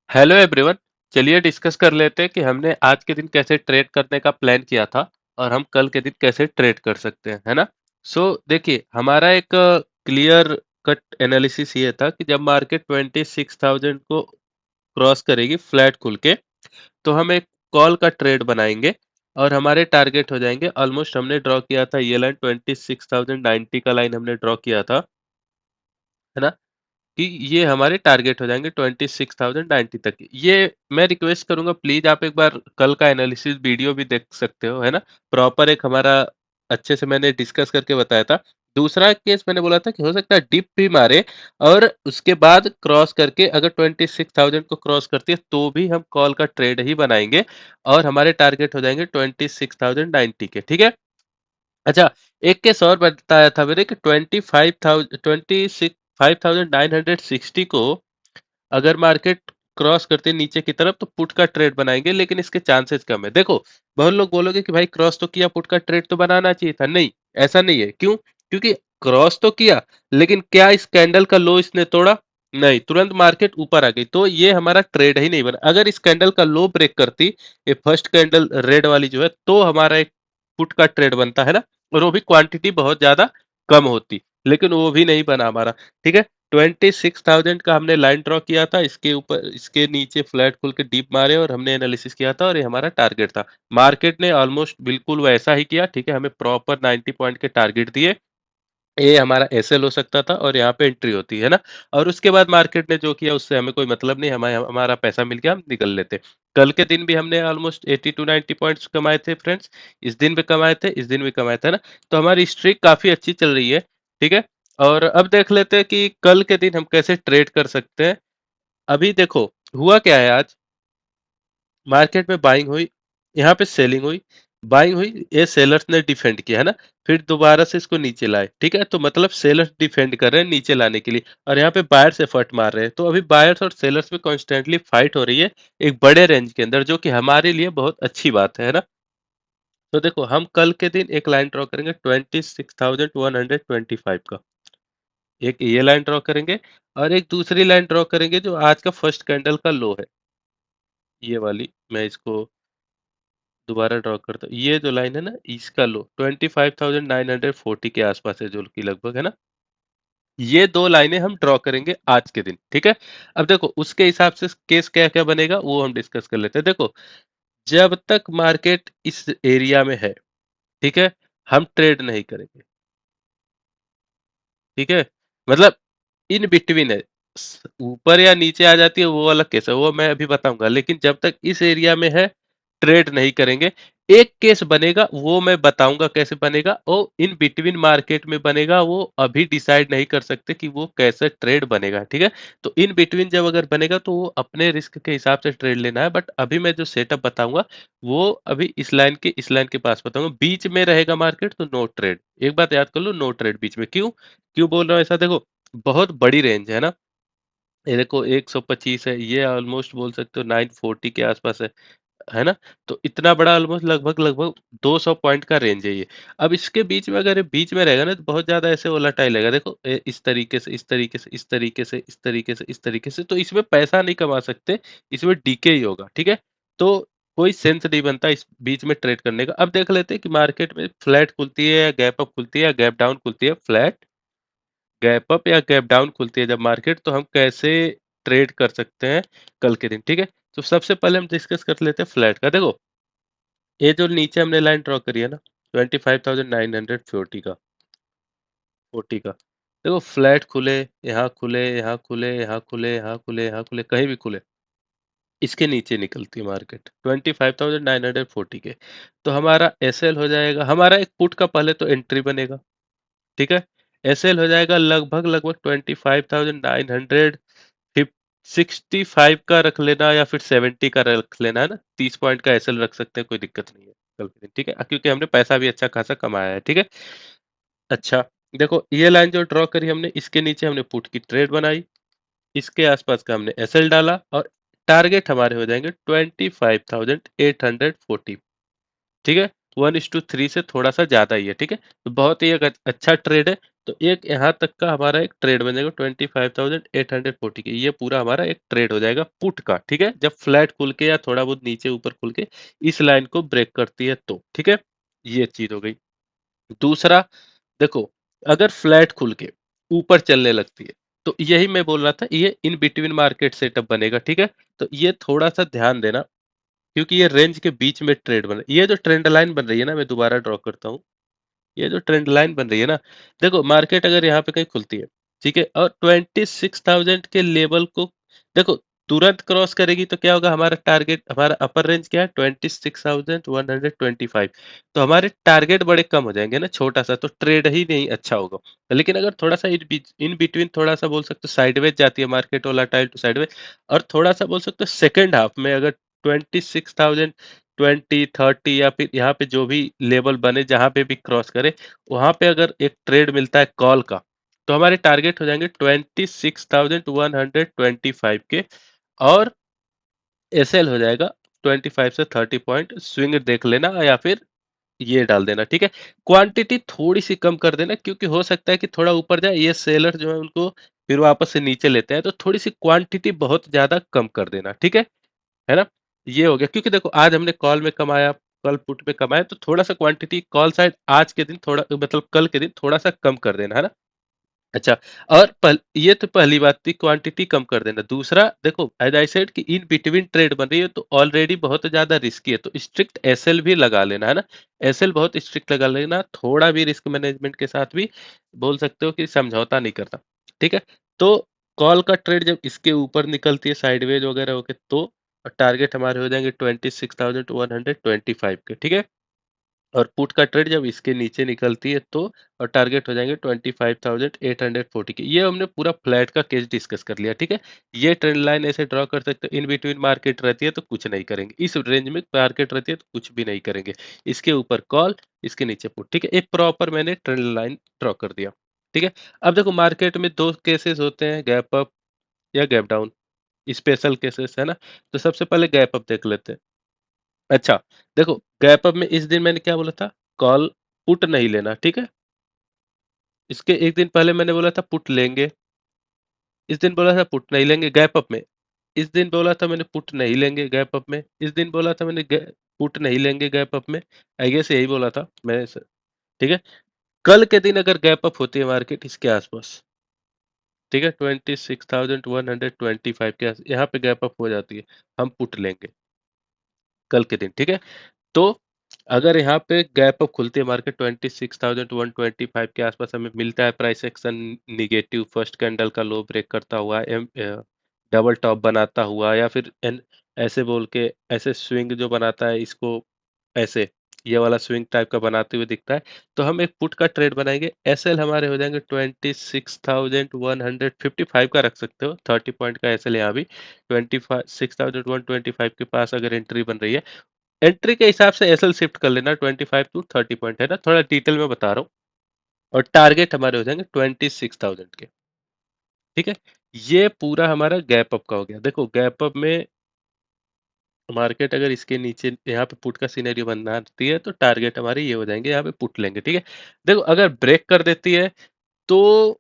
Hello everyone. चलिए discuss कर लेते हैं कि हमने आज के दिन कैसे ट्रेड करने का प्लान किया था और हम कल के दिन कैसे ट्रेड कर सकते हैं, है ना। देखिए, हमारा एक क्लियर कट एनालिसिस ये था कि जब मार्केट 26,000 को क्रॉस करेगी फ्लैट खुल के, तो हम एक कॉल का ट्रेड बनाएंगे और हमारे टारगेट हो जाएंगे। ऑलमोस्ट हमने ड्रॉ किया था ये लाइन 26,090 का लाइन हमने ड्रॉ किया था, है ना, कि ये हमारे टारगेट हो जाएंगे 26,090 तक। ये मैं रिक्वेस्ट करूंगा, प्लीज आप एक बार कल का एनालिसिस वीडियो भी देख सकते हो, है ना। प्रॉपर एक हमारा अच्छे से मैंने डिस्कस करके बताया था। दूसरा केस मैंने बोला था कि हो सकता है डिप भी मारे और उसके बाद क्रॉस करके अगर 26,000 को क्रॉस करती है तो भी हम कॉल का ट्रेड ही बनाएंगे और हमारे टारगेट हो जाएंगे 26,090 के, ठीक है। अच्छा, एक केस और बताया था मैंने कि 25,960 को अगर मार्केट क्रॉस करते नीचे की तरफ तो पुट का ट्रेड बनाएंगे, लेकिन इसके चांसेस कम है। देखो, बहुत लोग बोलोगे कि भाई क्रॉस तो किया, पुट का ट्रेड तो बनाना चाहिए था। नहीं, ऐसा नहीं है। क्यों? क्योंकि क्रॉस तो किया, लेकिन क्या इस कैंडल का लो इसने तोड़ा? नहीं, तुरंत मार्केट ऊपर आ गई, तो ये हमारा ट्रेड ही नहीं बना। अगर इस कैंडल का लो ब्रेक करती, ये फर्स्ट कैंडल रेड वाली जो है, तो हमारा एक पुट का ट्रेड बनता है ना, और वो भी क्वांटिटी बहुत ज्यादा कम होती, लेकिन वो भी नहीं बना हमारा। ठीक है, 26,000 का हमने लाइन ड्रॉ किया था, इसके ऊपर इसके नीचे फ्लैट खुल के डीप मारे और हमने एनालिसिस किया था और ये हमारा टारगेट था। मार्केट ने ऑलमोस्ट बिल्कुल वैसा ही किया, ठीक है, हमें प्रॉपर 90 पॉइंट के टारगेट दिए। ये हमारा एसएल हो सकता था और यहाँ पे एंट्री होती है ना। और उसके बाद मार्केट ने जो किया उससे हमें कोई मतलब नहीं, हमें हमारा पैसा मिल गया, हम निकल लेते। कल के दिन भी हमने ऑलमोस्ट 80 टू 90 पॉइंट्स कमाए थे फ्रेंड्स। इस दिन भी कमाए थे, इस दिन भी कमाए थे ना। तो हमारी स्ट्रीक काफी अच्छी चल रही है, ठीक है। और अब देख लेते हैं कि कल के दिन हम कैसे ट्रेड कर सकते हैं। अभी देखो, हुआ क्या है आज। मार्केट में बाइंग हुई, यहाँ पे सेलिंग हुई, बाइंग हुई, ये सेलर्स ने डिफेंड किया, है ना। फिर दोबारा से इसको नीचे लाए, ठीक है, तो मतलब सेलर्स डिफेंड कर रहे हैं नीचे लाने के लिए और यहाँ पे बायर्स एफर्ट मार रहे हैं। तो अभी बायर्स और सेलर्स में कॉन्स्टेंटली फाइट हो रही है एक बड़े रेंज के अंदर, जो कि हमारे लिए बहुत अच्छी बात है ना। तो देखो, हम कल के दिन एक लाइन ड्रॉ करेंगे 26,125 का, एक ये लाइन ड्रॉ करेंगे और एक दूसरी लाइन ड्रॉ करेंगे जो आज का फर्स्ट कैंडल का लो है, ये वाली। मैं इसको दोबारा ड्रॉ करता हूँ। ये जो लाइन है ना, इसका लो 25,940 के आसपास है, जो कि लगभग है ना। ये दो लाइनें हम ड्रॉ करेंगे आज के दिन, ठीक है। अब देखो, उसके हिसाब से केस क्या क्या बनेगा वो हम डिस्कस कर लेते हैं। देखो, जब तक मार्केट इस एरिया में है, ठीक है, हम ट्रेड नहीं करेंगे, ठीक है। मतलब इन बिटवीन है, ऊपर या नीचे आ जाती है वो अलग केस है, वो मैं अभी बताऊंगा, लेकिन जब तक इस एरिया में है ट्रेड नहीं करेंगे। एक केस बनेगा, वो मैं बताऊंगा कैसे बनेगा, और इन बिटवीन मार्केट में बनेगा, वो अभी डिसाइड नहीं कर सकते कि वो कैसे ट्रेड बनेगा, ठीक है। तो इन बिटवीन जब अगर बनेगा तो वो अपने रिस्क के हिसाब से ट्रेड लेना है, बट अभी मैं जो सेटअप बताऊंगा वो अभी इस लाइन के पास बताऊंगा। बीच में रहेगा मार्केट तो नो ट्रेड, एक बात याद कर लो, नो ट्रेड बीच में। क्यों क्यों बोल रहा हूँ ऐसा? देखो, बहुत बड़ी रेंज है ना। ये देखो 125 है, ये ऑलमोस्ट बोल सकते हो 940 के आसपास है ना। तो इतना बड़ा ऑलमोस्ट लगभग लगभग 200 पॉइंट का रेंज है ये। अब इसके बीच में अगर ये बीच में रहेगा ना तो बहुत ज्यादा ऐसे वोलाटाइल रहेगा। देखो, इस तरीके से, इस तरीके से, इस तरीके से, इस तरीके से, इस तरीके से, तो इसमें पैसा नहीं कमा सकते, इसमें डीके ही होगा, ठीक है। तो कोई सेंस नहीं बनता इस बीच में ट्रेड करने का। अब देख लेते हैं कि मार्केट में फ्लैट खुलती है या गैप अप खुलती है या गैप डाउन खुलती है। फ्लैट, गैप अप या गैप डाउन खुलती है जब मार्केट, तो हम कैसे ट्रेड कर सकते हैं कल के दिन, ठीक है। तो सबसे पहले हम डिस्कस कर लेते हैं फ्लैट का। देखो, ये जो नीचे हमने लाइन ड्रॉ करी है ना, 25,940 का, 40 का, देखो फ्लैट खुले, यहाँ खुले, यहाँ खुले, यहाँ खुले, यहाँ खुले, यहाँ खुले, कहीं भी खुले, इसके नीचे निकलती है मार्केट 25,940 के, तो हमारा एसएल हो जाएगा। हमारा एक पुट का पहले तो एंट्री बनेगा, ठीक है। एसएल हो जाएगा लगभग लगभग 25,900, 65 का रख लेना या फिर 70 का रख लेना, है ना। 30 पॉइंट का एसएल रख सकते हैं, कोई दिक्कत नहीं है कल के दिन, ठीक है, क्योंकि हमने पैसा भी अच्छा खासा कमाया है, ठीक है। अच्छा, देखो ये लाइन जो ड्रॉ करी हमने, इसके नीचे हमने पुट की ट्रेड बनाई, इसके आसपास का हमने एसएल डाला और टारगेट हमारे हो जाएंगे 25,840, ठीक है। 1:3 से थोड़ा सा ज्यादा ही है, ठीक है। तो बहुत ही एक अच्छा ट्रेड है। तो एक यहाँ तक का हमारा एक ट्रेड बन जाएगा 25,840 की, ये पूरा हमारा एक ट्रेड हो जाएगा पुट का, ठीक है, जब फ्लैट खुल के या थोड़ा बहुत नीचे ऊपर खुल के इस लाइन को ब्रेक करती है तो, ठीक है, ये चीज हो गई। दूसरा, देखो, अगर फ्लैट खुल के ऊपर चलने लगती है तो यही मैं बोल रहा था, ये इन बिटवीन मार्केट सेटअप बनेगा, ठीक है। तो ये थोड़ा सा ध्यान देना, क्योंकि ये रेंज के बीच में ट्रेड बन रही है। ये जो ट्रेंड लाइन बन रही है ना, मैं दोबारा ड्रॉ करता हूँ, ये जो ट्रेंड लाइन बन रही है ना, देखो मार्केट अगर यहाँ पे कहीं खुलती है, ठीक है, और 26,000 के लेवल को देखो तुरंत क्रॉस करेगी तो क्या होगा, हमारा टारगेट, हमारा अपर रेंज क्या है, 26,125। तो हमारे टारगेट बड़े कम हो जाएंगे ना, छोटा सा तो ट्रेड ही नहीं अच्छा होगा। लेकिन अगर थोड़ा सा इन बिटवीन थोड़ा सा बोल सकते हो साइडवेज जाती है मार्केट, वोलाटाइल टू साइडवेज, और थोड़ा सा बोल सकते हो सेकेंड हाफ में अगर 26,020, 30 या फिर यहाँ पे जो भी लेवल बने जहां पे भी क्रॉस करे, वहां पे अगर एक ट्रेड मिलता है कॉल का, तो हमारे टारगेट हो जाएंगे 26,125 के, और एसएल हो जाएगा 25 से 30 पॉइंट। स्विंग देख लेना या फिर ये डाल देना, ठीक है। क्वांटिटी थोड़ी सी कम कर देना, क्योंकि हो सकता है कि थोड़ा ऊपर जाए, ये सेलर जो है उनको फिर वापस से नीचे लेते हैं, तो थोड़ी सी क्वांटिटी बहुत ज्यादा कम कर देना, ठीक है ना। ये हो गया, क्योंकि देखो आज हमने कॉल में कमाया, कल पुट में कमाया, तो थोड़ा सा क्वांटिटी कॉल साइड आज के दिन थोड़ा, मतलब कल के दिन थोड़ा सा कम कर देना, है ना। अच्छा, और ये तो पहली बात थी, क्वांटिटी कम कर देना। दूसरा, देखो एज आई सेड कि इन बिटवीन ट्रेड बन रही है तो ऑलरेडी बहुत ज्यादा रिस्की है, तो स्ट्रिक्ट एसएल भी लगा लेना, है ना। एसएल बहुत स्ट्रिक्ट लगा लेना, थोड़ा भी रिस्क मैनेजमेंट के साथ भी बोल सकते हो कि समझौता नहीं करता, ठीक है। तो कॉल का ट्रेड जब इसके ऊपर निकलती है साइडवेज वगैरह होके, तो टारगेट हमारे हो जाएंगे 26,125 के, ठीक है। और पुट का ट्रेड जब इसके नीचे निकलती है तो, और टारगेट हो जाएंगे 25,840 के। ये हमने पूरा फ्लैट का केस डिस्कस कर लिया, ठीक है। ये ट्रेंड लाइन ऐसे ड्रॉ कर सकते हो, इन बिटवीन मार्केट रहती है तो कुछ नहीं करेंगे, इस रेंज में मार्केट रहती है तो कुछ भी नहीं करेंगे। इसके ऊपर कॉल, इसके नीचे पुट, ठीक है। एक प्रॉपर मैंने ट्रेंड लाइन ड्रॉ कर दिया, ठीक है। अब देखो मार्केट में दो केसेस होते हैं, गैप अप या गैप डाउन, स्पेशल केसेस, है ना। तो सबसे पहले गैप अप देख लेते हैं। अच्छा, देखो गैप अप में इस दिन मैंने क्या बोला था, कॉल पुट नहीं लेना, ठीक है। इसके एक दिन पहले मैंने बोला था पुट लेंगे, इस दिन बोला था पुट नहीं लेंगे गैप अप में। इस दिन बोला था मैंने पुट नहीं लेंगे गैप अप में, इस दिन बोला था मैंने पुट नहीं लेंगे गैप अप में। आई गेस यही बोला था मैं, ठीक है। कल के दिन अगर गैप अप होती है मार्केट इसके आसपास, ठीक है, 26,125 के यहाँ पे गैप अप हो जाती है, हम पुट लेंगे कल के दिन, ठीक है। तो अगर यहाँ पे गैप अप खुलती है मार्केट 26,125 के आसपास, हमें मिलता है price action negative, first candle का लो ब्रेक करता हुआ, डबल टॉप बनाता हुआ, या फिर ऐसे बोल के ऐसे स्विंग जो बनाता है इसको, ऐसे ये वाला स्विंग टाइप का बनाते हुए दिखता है, तो हम एक पुट का ट्रेड बनाएंगे। एसएल हमारे हो जाएंगे 26,155 का रख सकते हो, 30 पॉइंट का एसएल यहाँ भी 26,125 के पास अगर एंट्री बन रही है। एंट्री के हिसाब से एसएल शिफ्ट कर लेना, 25 to 30 पॉइंट, है ना, थोड़ा डिटेल में बता रहा हूँ। और टारगेट हमारे हो जाएंगे 26,000 के, ठीक है। ये पूरा हमारा गैप अप का हो गया। देखो गैप अप में मार्केट अगर इसके नीचे यहाँ पे पुट का सिनेरियो बनाती है तो टारगेट हमारे ये हो जाएंगे, यहाँ पे पुट लेंगे, ठीक है। देखो अगर ब्रेक कर देती है तो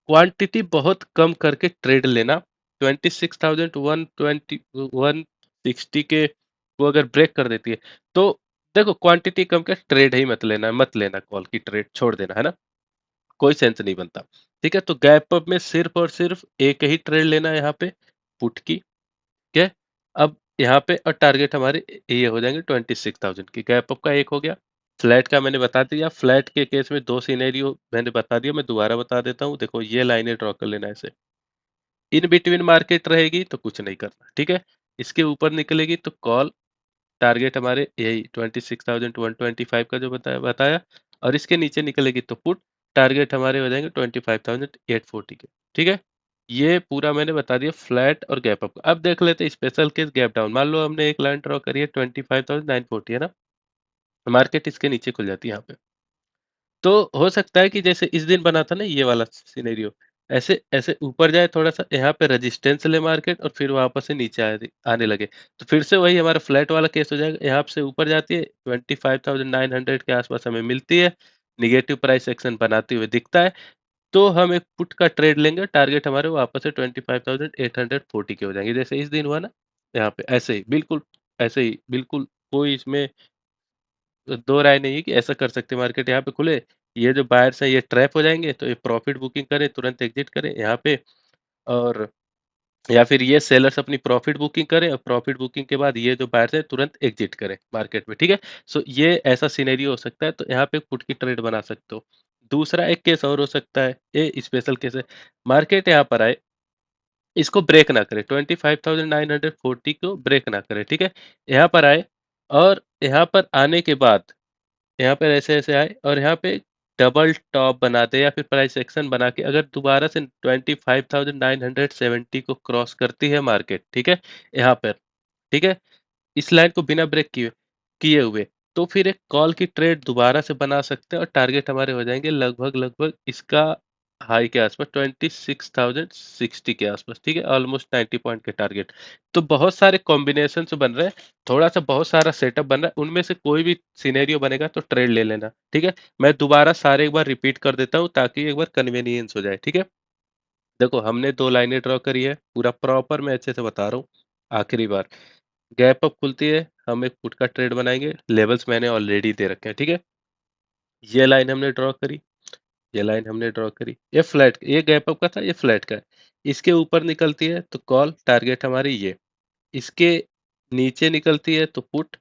क्वांटिटी बहुत कम करके ट्रेड लेना, 26,160 के वो अगर ब्रेक कर देती है तो देखो क्वांटिटी कम कर ट्रेड ही मत लेना कॉल की ट्रेड छोड़ देना, है ना, कोई सेंस नहीं बनता, ठीक है। तो गैप अप में सिर्फ और सिर्फ एक ही ट्रेड लेना है यहाँ पे, पुट की, ठीक है। अब यहाँ पे और टारगेट हमारे ये हो जाएंगे 26,000 की। गैप अप का एक हो गया, फ्लैट का मैंने बता दिया। फ्लैट के केस में दो सिनेरियो मैंने बता दिया, मैं दोबारा बता देता हूँ। देखो ये लाइनें ड्रॉ कर लेना ऐसे, इन बिटवीन मार्केट रहेगी तो कुछ नहीं करना, ठीक है। इसके ऊपर निकलेगी तो कॉल, टारगेट हमारे यही 26,125 का जो बताया, और इसके नीचे निकलेगी तो पुट, टारगेट हमारे हो जाएंगे 25,840 के, ठीक है। ये पूरा मैंने बता दिया फ्लैट और गैप अप। अब देख लेते हैं स्पेशल केस गैप डाउन। मान लो हमने एक लाइन ड्रॉ करी है 25,940, है ना, मार्केट इसके नीचे खुल जाती है यहाँ पे, तो हो सकता है कि जैसे इस दिन बना था ना ये वाला सिनेरियो, ऐसे ऐसे ऊपर जाए थोड़ा सा, यहाँ पे रेजिस्टेंस ले मार्केट और फिर वापस से नीचे आने लगे, तो फिर से वही हमारा फ्लैट वाला केस हो जाएगा। यहाँ से ऊपर जाती है 25,900 के आसपास हमें मिलती है, निगेटिव प्राइस एक्शन बनाते हुए दिखता है, तो हम एक पुट का ट्रेड लेंगे, टारगेट हमारे वापस से 25,840 के हो जाएंगे, जैसे इस दिन हुआ ना, यहाँ पे ऐसे ही बिल्कुल, ऐसे ही बिल्कुल, कोई इसमें दो राय नहीं है कि ऐसा कर सकते हैं। मार्केट यहाँ पे खुले, ये जो बायर्स है ये ट्रैप हो जाएंगे, तो ये प्रॉफिट बुकिंग करें, तुरंत एग्जिट करें यहाँ पे, और या फिर ये सेलर्स अपनी प्रॉफिट बुकिंग करें, और प्रॉफिट बुकिंग के बाद ये जो बायर्स है तुरंत एग्जिट करें मार्केट में, ठीक है। सो ये ऐसा सिनेरियो हो सकता है, तो यहाँ पे पुट की ट्रेड बना सकते हो। दूसरा एक केस और हो सकता है, ये स्पेशल केस है, मार्केट यहाँ पर आए, इसको ब्रेक ना करे, 25,940 को ब्रेक ना करे, ठीक है। यहाँ पर आए, और यहाँ पर आने के बाद यहाँ पर ऐसे ऐसे आए, और यहाँ पे डबल टॉप बना दे, या फिर प्राइस एक्शन बना के अगर दोबारा से 25,970 को क्रॉस करती है मार्केट, ठीक है, यहाँ पर, ठीक है, इस लाइन को बिना ब्रेक किए किए हुए, तो फिर एक कॉल की ट्रेड दोबारा से बना सकते हैं, और टारगेट हमारे हो जाएंगे लगभग लगभग इसका हाई के आसपास 26,060 के आसपास, ठीक है, ऑलमोस्ट 90 पॉइंट के टारगेट। तो बहुत सारे कॉम्बिनेशन बन रहे हैं, थोड़ा सा बहुत सारा सेटअप बन रहा है, उनमें से कोई भी सिनेरियो बनेगा तो ट्रेड ले लेना, ठीक है। मैं दोबारा सारे एक बार रिपीट कर देता हूँ ताकि एक बार कन्वीनियंस हो जाए, ठीक है। देखो, हमने दो लाइनें ड्रॉ करी है, पूरा प्रॉपर मैं अच्छे से बता रहा हूँ। आखिरी बार गैप अप खुलती है, हम एक पुट का ट्रेड बनाएंगे, लेवल्स मैंने ऑलरेडी दे रखे हैं, ठीक है। ये लाइन हमने ड्रॉ करी, ये लाइन हमने ड्रॉ करी, ये फ्लैट, ये गैप अप का था, ये फ्लैट का है। इसके ऊपर निकलती है तो कॉल, टारगेट हमारी ये। इसके नीचे निकलती है तो पुट,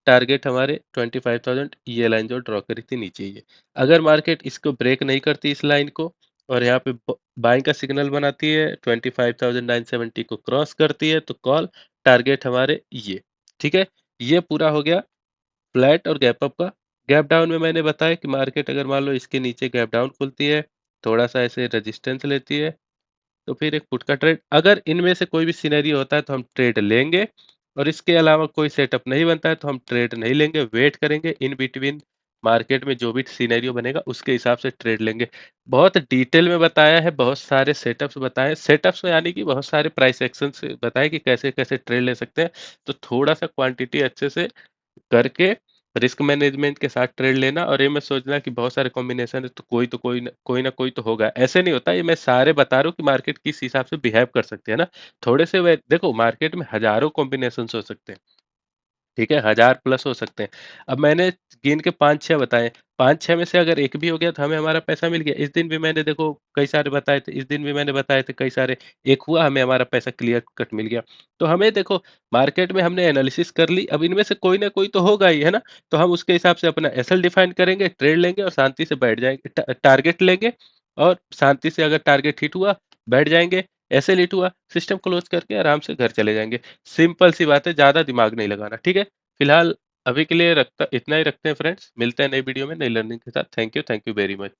टारगेट हमारे 25,000, ये लाइन जो ड्रॉ करी थी नीचे, ये अगर मार्केट इसको ब्रेक नहीं करती इस लाइन को, और यहाँ पे बाइंग का सिग्नल बनाती है, 25,970 को क्रॉस करती है, तो कॉल, टारगेट हमारे ये, ठीक है। ये पूरा हो गया फ्लैट और गैप अप का। गैप डाउन में मैंने बताया कि मार्केट अगर मान लो इसके नीचे गैप डाउन खुलती है, थोड़ा सा ऐसे रेजिस्टेंस लेती है, तो फिर एक पुट का ट्रेड, अगर इनमें से कोई भी सिनेरियो होता है तो हम ट्रेड लेंगे, और इसके अलावा कोई सेटअप नहीं बनता है तो हम ट्रेड नहीं लेंगे, वेट करेंगे, इन बिटवीन मार्केट में जो भी सिनेरियो बनेगा उसके हिसाब से ट्रेड लेंगे। बहुत डिटेल में बताया है, बहुत सारे सेटअप्स बताए, सेटअप्स में यानी कि बहुत सारे प्राइस एक्शन बताए कि कैसे कैसे ट्रेड ले सकते हैं। तो थोड़ा सा क्वांटिटी अच्छे से करके रिस्क मैनेजमेंट के साथ ट्रेड लेना, और ये मत सोचना कि बहुत सारे कॉम्बिनेशन है तो कोई ना कोई तो होगा, ऐसे नहीं होता। ये मैं सारे बता रहा हूँ कि मार्केट किस हिसाब से बिहेव कर सकते हैं ना। थोड़े से वे देखो, मार्केट में हजारों कॉम्बिनेशन हो सकते हैं, ठीक है, 1000 प्लस हो सकते हैं। अब मैंने गिन के 5-6 बताए, 5-6 में से अगर एक भी हो गया तो हमें हमारा पैसा मिल गया। इस दिन भी मैंने देखो कई सारे बताए थे, इस दिन भी मैंने बताए थे कई सारे, एक हुआ हमें हमारा पैसा क्लियर कट मिल गया। तो हमें देखो, मार्केट में हमने एनालिसिस कर ली, अब इनमें से कोई ना कोई तो होगा ही, है ना? तो हम उसके हिसाब से अपना एसएल डिफाइन करेंगे, ट्रेड लेंगे और शांति से बैठ जाएँगे। टारगेट लेंगे और शांति से अगर टारगेट हिट हुआ, बैठ जाएँगे, एसएल हिट हुआ, सिस्टम क्लोज़ करके आराम से घर चले जाएँगे। सिंपल सी बात है, ज़्यादा दिमाग नहीं लगाना, ठीक है? फिलहाल अभी के लिए रखता इतना ही रखते हैं फ्रेंड्स, मिलते हैं नई वीडियो में नई लर्निंग के साथ। Thank you very much.